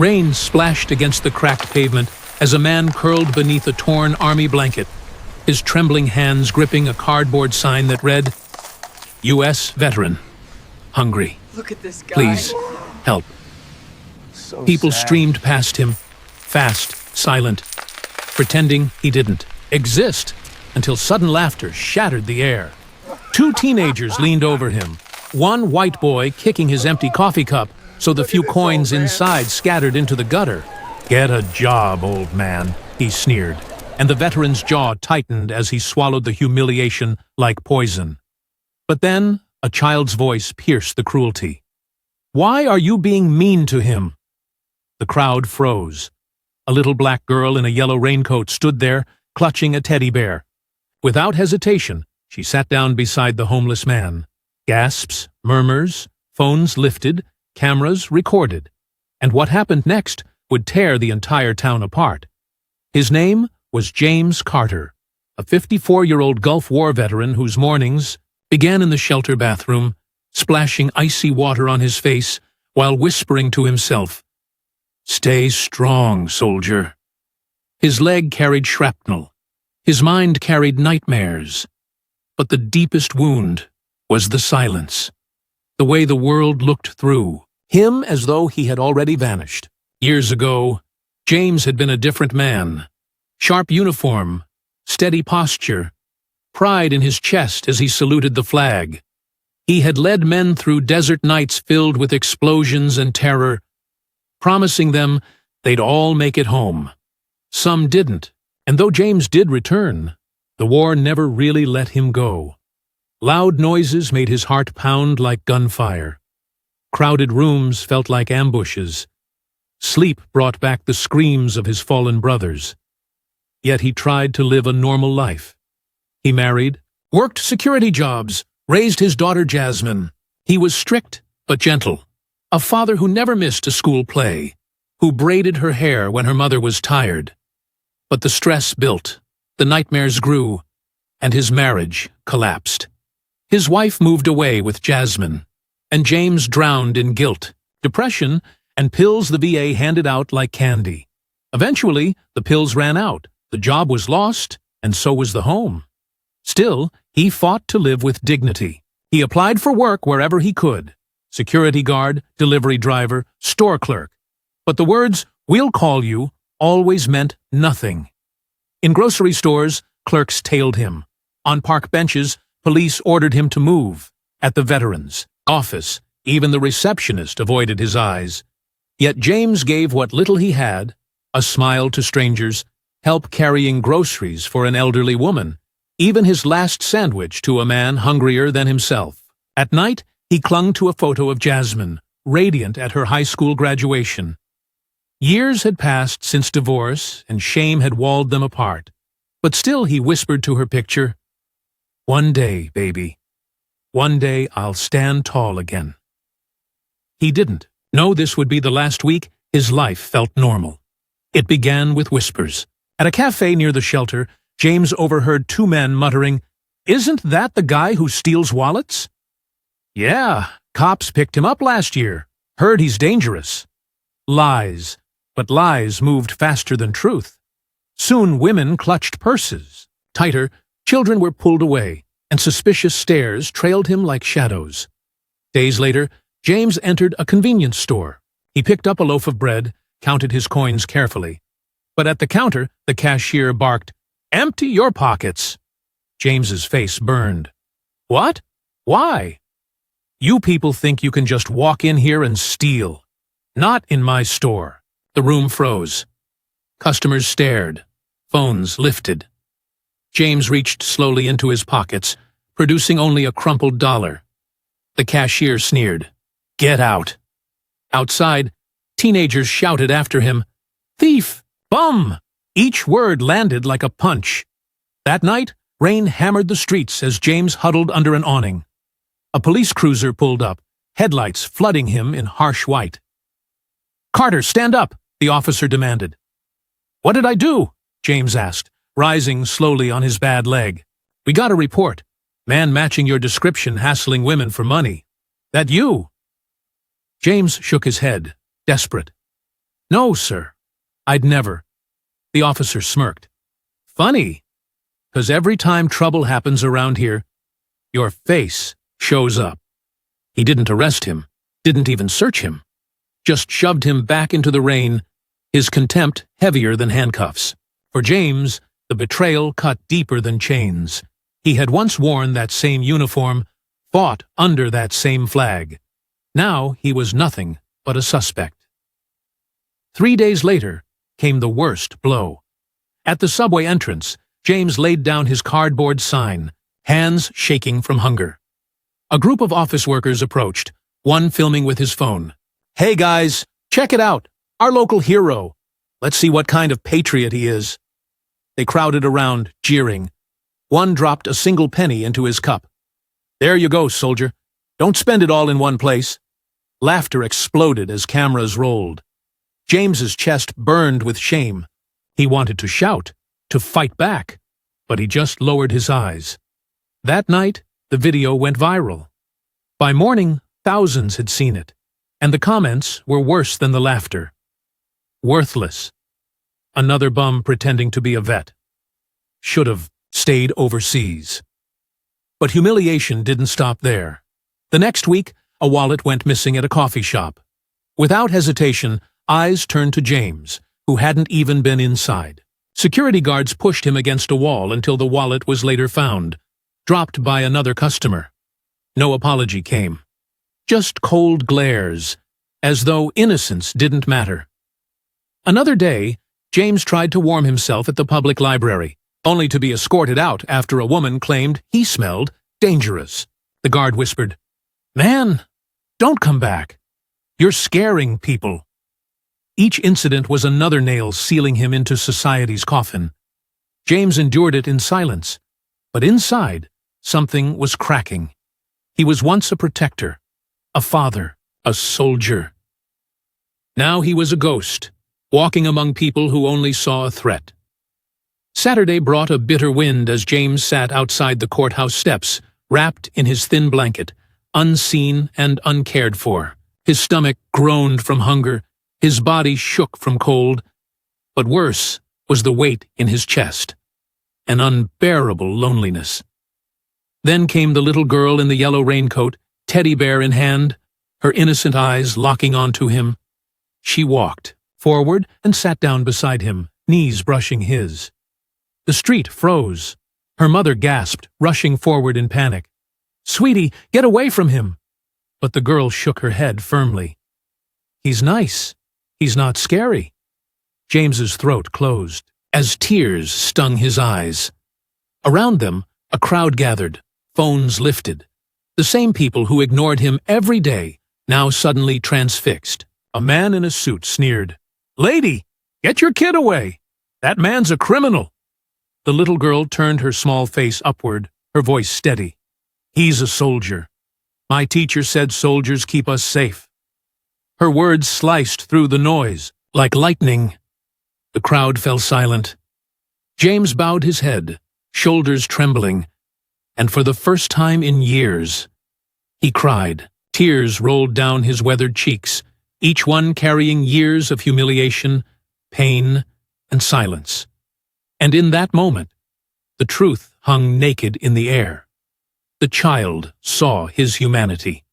Rain splashed against the cracked pavement as a man curled beneath a torn army blanket, his trembling hands gripping a cardboard sign that read, U.S. Veteran. Hungry. Look at this guy. Please, help. So People sad. streamed past him, fast, silent, pretending he didn't exist, until sudden laughter shattered the air. Two teenagers leaned over him, one white boy kicking his empty coffee cup so the few coins inside scattered into the gutter. Get a job, old man, he sneered, and the veteran's jaw tightened as he swallowed the humiliation like poison. But then a child's voice pierced the cruelty. Why are you being mean to him? The crowd froze. A little black girl in a yellow raincoat stood there, clutching a teddy bear. Without hesitation, she sat down beside the homeless man. Gasps, murmurs, phones lifted, cameras recorded. And what happened next would tear the entire town apart. His name was James Carter, a 54-year-old Gulf War veteran whose mornings began in the shelter bathroom, splashing icy water on his face while whispering to himself, "Stay strong, soldier." His leg carried shrapnel. His mind carried nightmares. But the deepest wound was the silence, the way the world looked through him as though he had already vanished. Years ago, James had been a different man. Sharp uniform, steady posture, pride in his chest as he saluted the flag. He had led men through desert nights filled with explosions and terror, promising them they'd all make it home. Some didn't, and though James did return, the war never really let him go. Loud noises made his heart pound like gunfire. Crowded rooms felt like ambushes. Sleep brought back the screams of his fallen brothers. Yet he tried to live a normal life. He married, worked security jobs, raised his daughter Jasmine. He was strict but gentle, a father who never missed a school play, who braided her hair when her mother was tired. But the stress built, the nightmares grew, and his marriage collapsed. His wife moved away with Jasmine, and James drowned in guilt, depression, and pills the VA handed out like candy. Eventually, the pills ran out, the job was lost, and so was the home. Still, he fought to live with dignity. He applied for work wherever he could. Security guard, delivery driver, store clerk. But the words, "We'll call you," always meant nothing. In grocery stores, clerks tailed him. On park benches, police ordered him to move. At the veterans' office, even the receptionist avoided his eyes. Yet James gave what little he had, a smile to strangers, help carrying groceries for an elderly woman, even his last sandwich to a man hungrier than himself. At night, he clung to a photo of Jasmine, radiant at her high school graduation. Years had passed since divorce, and shame had walled them apart. But still he whispered to her picture, "One day, baby. One day I'll stand tall again." He didn't. No, this would be the last week his life felt normal. It began with whispers. At a cafe near the shelter, James overheard two men muttering, "Isn't that the guy who steals wallets?" "Yeah, cops picked him up last year. Heard he's dangerous." Lies, but lies moved faster than truth. Soon women clutched purses. Tighter, children were pulled away, and suspicious stares trailed him like shadows. Days later, James entered a convenience store. He picked up a loaf of bread, counted his coins carefully. But at the counter, the cashier barked, "Empty your pockets." James's face burned. "What? Why?" "You people think you can just walk in here and steal. Not in my store." The room froze. Customers stared. Phones lifted. James reached slowly into his pockets, producing only a crumpled dollar. The cashier sneered, "Get out." Outside, teenagers shouted after him, "Thief! Bum!" Each word landed like a punch. That night, rain hammered the streets as James huddled under an awning. A police cruiser pulled up, headlights flooding him in harsh white. "Carter, stand up," the officer demanded. "What did I do?" James asked, rising slowly on his bad leg. "We got a report. Man matching your description hassling women for money. That you?" James shook his head, desperate. "No, sir. I'd never." The officer smirked. "Funny, 'cause every time trouble happens around here, your face shows up." He didn't arrest him, didn't even search him, just shoved him back into the rain, his contempt heavier than handcuffs. For James, the betrayal cut deeper than chains. He had once worn that same uniform, fought under that same flag. Now he was nothing but a suspect. 3 days later came the worst blow. At the subway entrance, James laid down his cardboard sign, hands shaking from hunger. A group of office workers approached, one filming with his phone. "Hey guys, check it out, our local hero. Let's see what kind of patriot he is." They crowded around, jeering. One dropped a single penny into his cup. "There you go, soldier. Don't spend it all in one place." Laughter exploded as cameras rolled. James's chest burned with shame. He wanted to shout, to fight back, but he just lowered his eyes. That night, the video went viral. By morning, thousands had seen it, and the comments were worse than the laughter. "Worthless. Another bum pretending to be a vet. Should have stayed overseas." But humiliation didn't stop there. The next week, a wallet went missing at a coffee shop. Without hesitation, eyes turned to James, who hadn't even been inside. Security guards pushed him against a wall until the wallet was later found, dropped by another customer. No apology came. Just cold glares, as though innocence didn't matter. Another day, James tried to warm himself at the public library, only to be escorted out after a woman claimed he smelled dangerous. The guard whispered, "Man, don't come back. You're scaring people." Each incident was another nail sealing him into society's coffin. James endured it in silence, but inside, something was cracking. He was once a protector, a father, a soldier. Now he was a ghost, walking among people who only saw a threat. Saturday brought a bitter wind as James sat outside the courthouse steps, wrapped in his thin blanket, unseen and uncared for. His stomach groaned from hunger, his body shook from cold, but worse was the weight in his chest, an unbearable loneliness. Then came the little girl in the yellow raincoat, teddy bear in hand, her innocent eyes locking onto him. She walked forward and sat down beside him, knees brushing his. The street froze. Her mother gasped, rushing forward in panic. "Sweetie, get away from him!" But the girl shook her head firmly. "He's nice. He's not scary." James's throat closed, as tears stung his eyes. Around them, a crowd gathered, phones lifted. The same people who ignored him every day, now suddenly transfixed. A man in a suit sneered, "Lady, get your kid away! That man's a criminal!" The little girl turned her small face upward, her voice steady. "He's a soldier. My teacher said soldiers keep us safe." Her words sliced through the noise, like lightning. The crowd fell silent. James bowed his head, shoulders trembling, and for the first time in years, he cried. Tears rolled down his weathered cheeks, each one carrying years of humiliation, pain, and silence. And in that moment, the truth hung naked in the air. The child saw his humanity.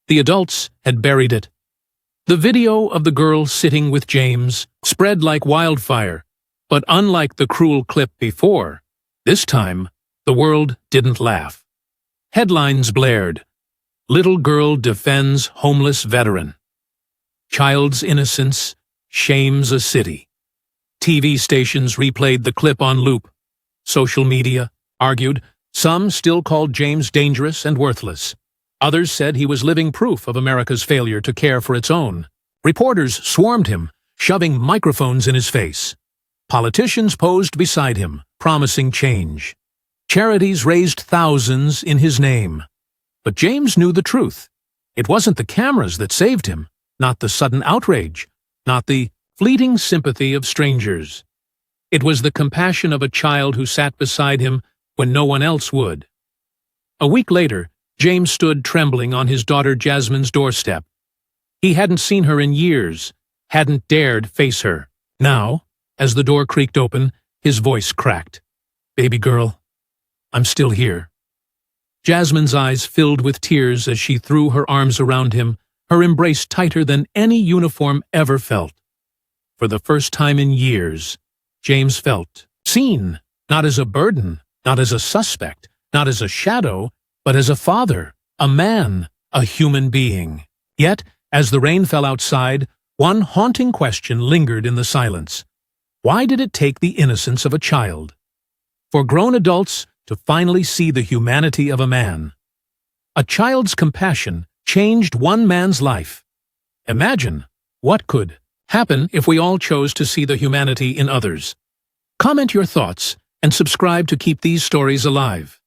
The adults had buried it. The video of the girl sitting with James spread like wildfire, but unlike the cruel clip before, this time the world didn't laugh. Headlines blared, "Little girl defends homeless veteran." "Child's innocence shames a city." TV stations replayed the clip on loop. Social media argued. Some still called James dangerous and worthless. Others said he was living proof of America's failure to care for its own. Reporters swarmed him, shoving microphones in his face. Politicians posed beside him, promising change. Charities raised thousands in his name. But James knew the truth. It wasn't the cameras that saved him, not the sudden outrage, not the fleeting sympathy of strangers. It was the compassion of a child who sat beside him when no one else would. A week later, James stood trembling on his daughter Jasmine's doorstep. He hadn't seen her in years, hadn't dared face her. Now, as the door creaked open, his voice cracked. "Baby girl, I'm still here." Jasmine's eyes filled with tears as she threw her arms around him, her embrace tighter than any uniform ever felt. For the first time in years, James felt seen, not as a burden, not as a suspect, not as a shadow, but as a father, a man, a human being. Yet, as the rain fell outside, one haunting question lingered in the silence. Why did it take the innocence of a child for grown adults to finally see the humanity of a man? A child's compassion changed one man's life. Imagine what could happen if we all chose to see the humanity in others. Comment your thoughts and subscribe to keep these stories alive.